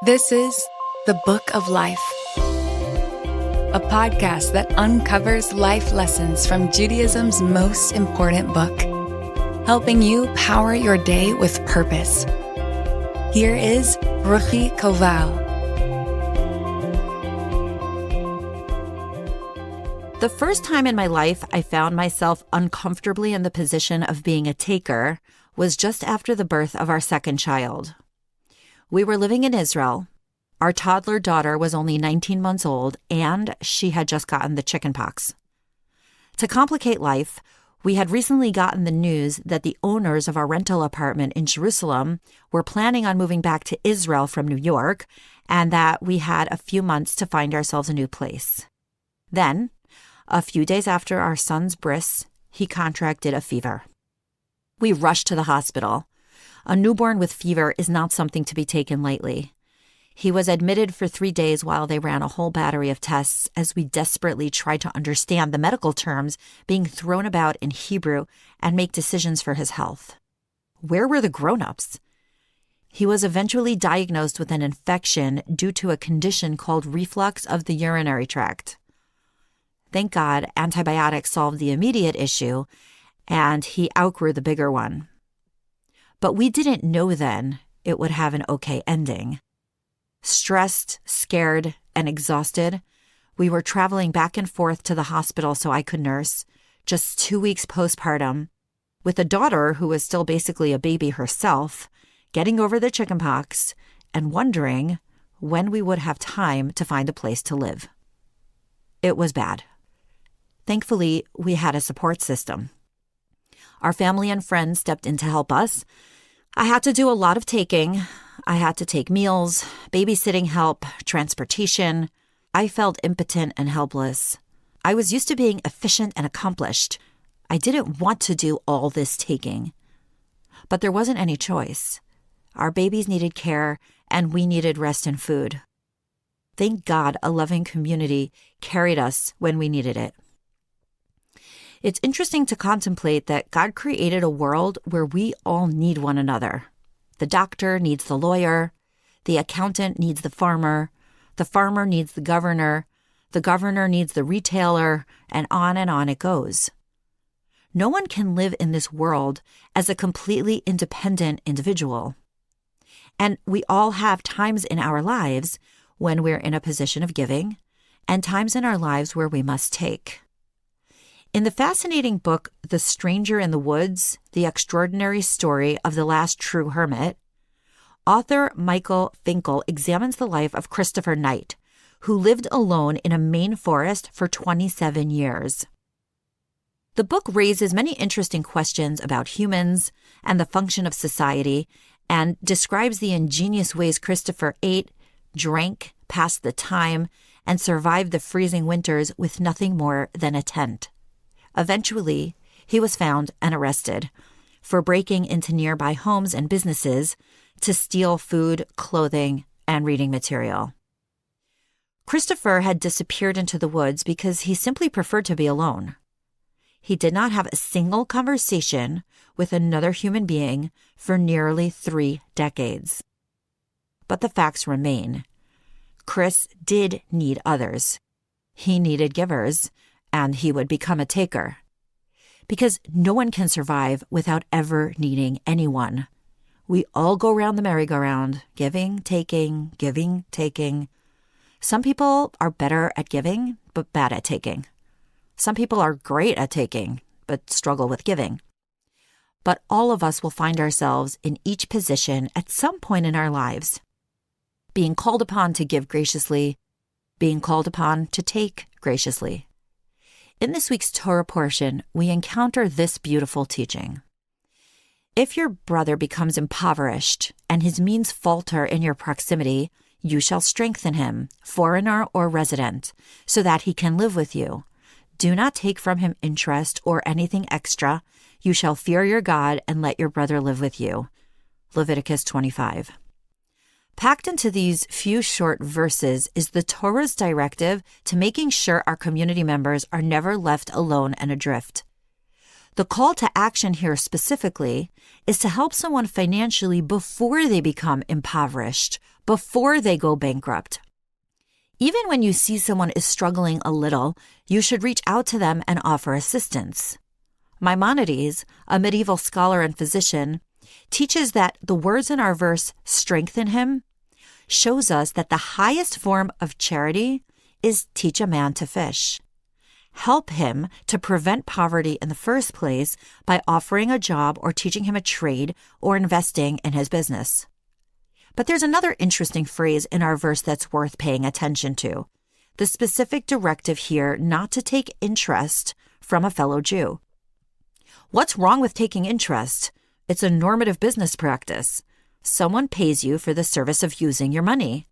This is The Book of Life, a podcast that uncovers life lessons from Judaism's most important book, helping you power your day with purpose. Here is Ruchi Koval. The first time in my life I found myself uncomfortably in the position of being a taker was just after the birth of our second child. We were living in Israel. Our toddler daughter was only 19 months old, and she had just gotten the chickenpox. To complicate life, we had recently gotten the news that the owners of our rental apartment in Jerusalem were planning on moving back to Israel from New York, and that we had a few months to find ourselves a new place. Then, a few days after our son's bris, he contracted a fever. We rushed to the hospital. A newborn with fever is not something to be taken lightly. He was admitted for 3 days while they ran a whole battery of tests as we desperately tried to understand the medical terms being thrown about in Hebrew and make decisions for his health. Where were the grown-ups? He was eventually diagnosed with an infection due to a condition called reflux of the urinary tract. Thank God, antibiotics solved the immediate issue, and he outgrew the bigger one. But we didn't know then it would have an okay ending. Stressed, scared, and exhausted, we were traveling back and forth to the hospital so I could nurse, just 2 weeks postpartum, with a daughter who was still basically a baby herself, getting over the chickenpox, and wondering when we would have time to find a place to live. It was bad. Thankfully, we had a support system. Our family and friends stepped in to help us. I had to do a lot of taking. I had to take meals, babysitting help, transportation. I felt impotent and helpless. I was used to being efficient and accomplished. I didn't want to do all this taking. But there wasn't any choice. Our babies needed care, and we needed rest and food. Thank God a loving community carried us when we needed it. It's interesting to contemplate that God created a world where we all need one another. The doctor needs the lawyer, the accountant needs the farmer needs the governor needs the retailer, and on it goes. No one can live in this world as a completely independent individual. And we all have times in our lives when we're in a position of giving, and times in our lives where we must take. In the fascinating book, The Stranger in the Woods, The Extraordinary Story of the Last True Hermit, author Michael Finkel examines the life of Christopher Knight, who lived alone in a Maine forest for 27 years. The book raises many interesting questions about humans and the function of society, and describes the ingenious ways Christopher ate, drank, passed the time, and survived the freezing winters with nothing more than a tent. Eventually, he was found and arrested for breaking into nearby homes and businesses to steal food, clothing, and reading material. Christopher had disappeared into the woods because he simply preferred to be alone. He did not have a single conversation with another human being for nearly 3 decades. But the facts remain. Chris did need others. He needed givers, and he would become a taker. Because no one can survive without ever needing anyone. We all go round the merry-go-round, giving, taking. Some people are better at giving, but bad at taking. Some people are great at taking, but struggle with giving. But all of us will find ourselves in each position at some point in our lives. Being called upon to give graciously, being called upon to take graciously. In this week's Torah portion, we encounter this beautiful teaching. If your brother becomes impoverished and his means falter in your proximity, you shall strengthen him, foreigner or resident, so that he can live with you. Do not take from him interest or anything extra. You shall fear your God and let your brother live with you. Leviticus 25. Packed into these few short verses is the Torah's directive to making sure our community members are never left alone and adrift. The call to action here specifically is to help someone financially before they become impoverished, before they go bankrupt. Even when you see someone is struggling a little, you should reach out to them and offer assistance. Maimonides, a medieval scholar and physician, teaches that the words in our verse, strengthen him, shows us that the highest form of charity is teach a man to fish. Help him to prevent poverty in the first place by offering a job or teaching him a trade or investing in his business. But there's another interesting phrase in our verse that's worth paying attention to. The specific directive here not to take interest from a fellow Jew. What's wrong with taking interest? It's a normative business practice. Someone pays you for the service of using your money.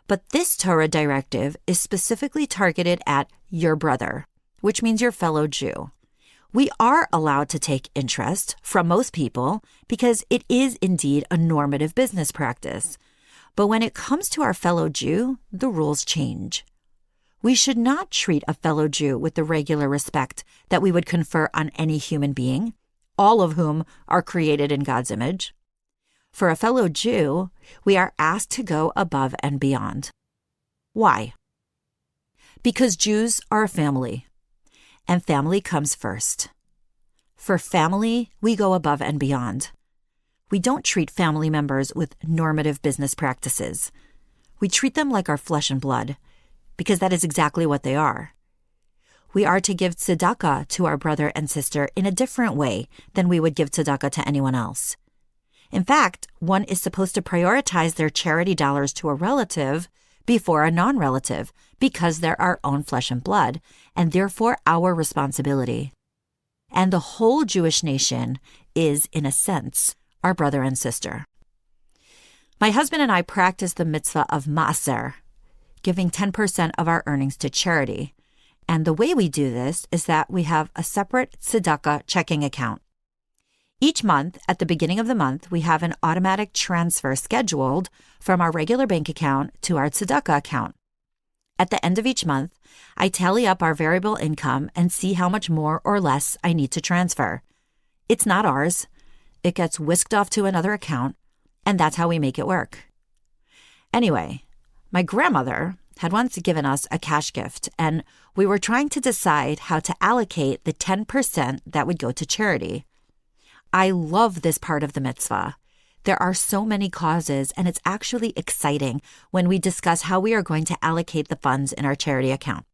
But this Torah directive is specifically targeted at your brother, which means your fellow Jew. We are allowed to take interest from most people because it is indeed a normative business practice. But when it comes to our fellow Jew, the rules change. We should not treat a fellow Jew with the regular respect that we would confer on any human being, all of whom are created in God's image. For a fellow Jew, we are asked to go above and beyond. Why? Because Jews are a family, and family comes first. For family, we go above and beyond. We don't treat family members with normative business practices. We treat them like our flesh and blood, because that is exactly what they are. We are to give tzedakah to our brother and sister in a different way than we would give tzedakah to anyone else. In fact, one is supposed to prioritize their charity dollars to a relative before a non-relative because they're our own flesh and blood, and therefore our responsibility. And the whole Jewish nation is, in a sense, our brother and sister. My husband and I practice the mitzvah of maaser, giving 10% of our earnings to charity. And the way we do this is that we have a separate tzedakah checking account. Each month, at the beginning of the month, we have an automatic transfer scheduled from our regular bank account to our tzedakah account. At the end of each month, I tally up our variable income and see how much more or less I need to transfer. It's not ours. It gets whisked off to another account, and that's how we make it work. Anyway, my grandmother had once given us a cash gift, and we were trying to decide how to allocate the 10% that would go to charity. I love this part of the mitzvah. There are so many causes, and it's actually exciting when we discuss how we are going to allocate the funds in our charity account.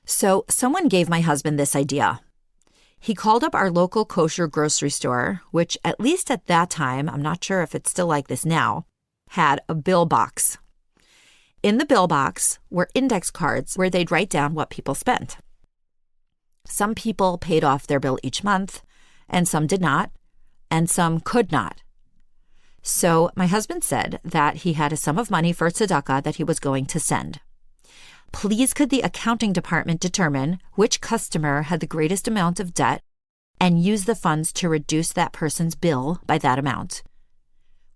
So someone gave my husband this idea. He called up our local kosher grocery store, which at least at that time, I'm not sure if it's still like this now, had a bill box. In the bill box were index cards where they'd write down what people spent. Some people paid off their bill each month, and some did not, and some could not. So my husband said that he had a sum of money for tzedakah that he was going to send. Please could the accounting department determine which customer had the greatest amount of debt and use the funds to reduce that person's bill by that amount.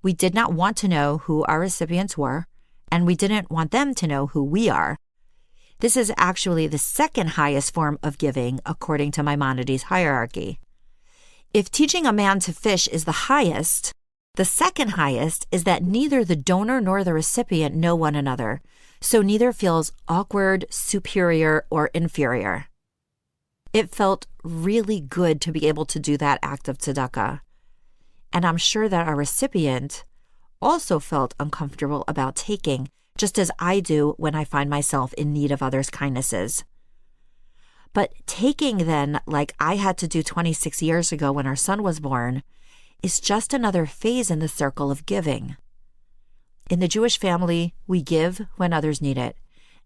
We did not want to know who our recipients were, and we didn't want them to know who we are. This is actually the second highest form of giving according to Maimonides' hierarchy. If teaching a man to fish is the highest, the second highest is that neither the donor nor the recipient know one another, so neither feels awkward, superior, or inferior. It felt really good to be able to do that act of tzedakah. And I'm sure that our recipient also felt uncomfortable about taking, just as I do when I find myself in need of others' kindnesses. But taking then, like I had to do 26 years ago when our son was born, is just another phase in the circle of giving. In the Jewish family, we give when others need it,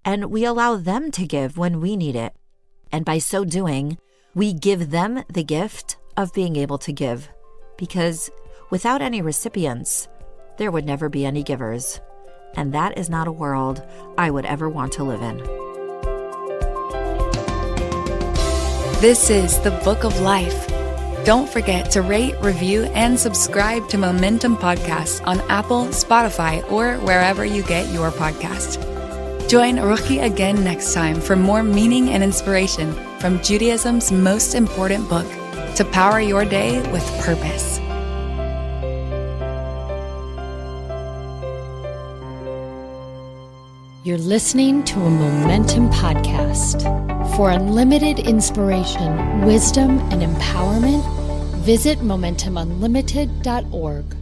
and we allow them to give when we need it. And by so doing, we give them the gift of being able to give, because without any recipients, there would never be any givers. And that is not a world I would ever want to live in. This is the Book of Life. Don't forget to rate, review, and subscribe to Momentum Podcasts on Apple, Spotify, or wherever you get your podcast. Join Ruchi again next time for more meaning and inspiration from Judaism's most important book to power your day with purpose. You're listening to a Momentum podcast. For unlimited inspiration, wisdom, and empowerment, visit MomentumUnlimited.org.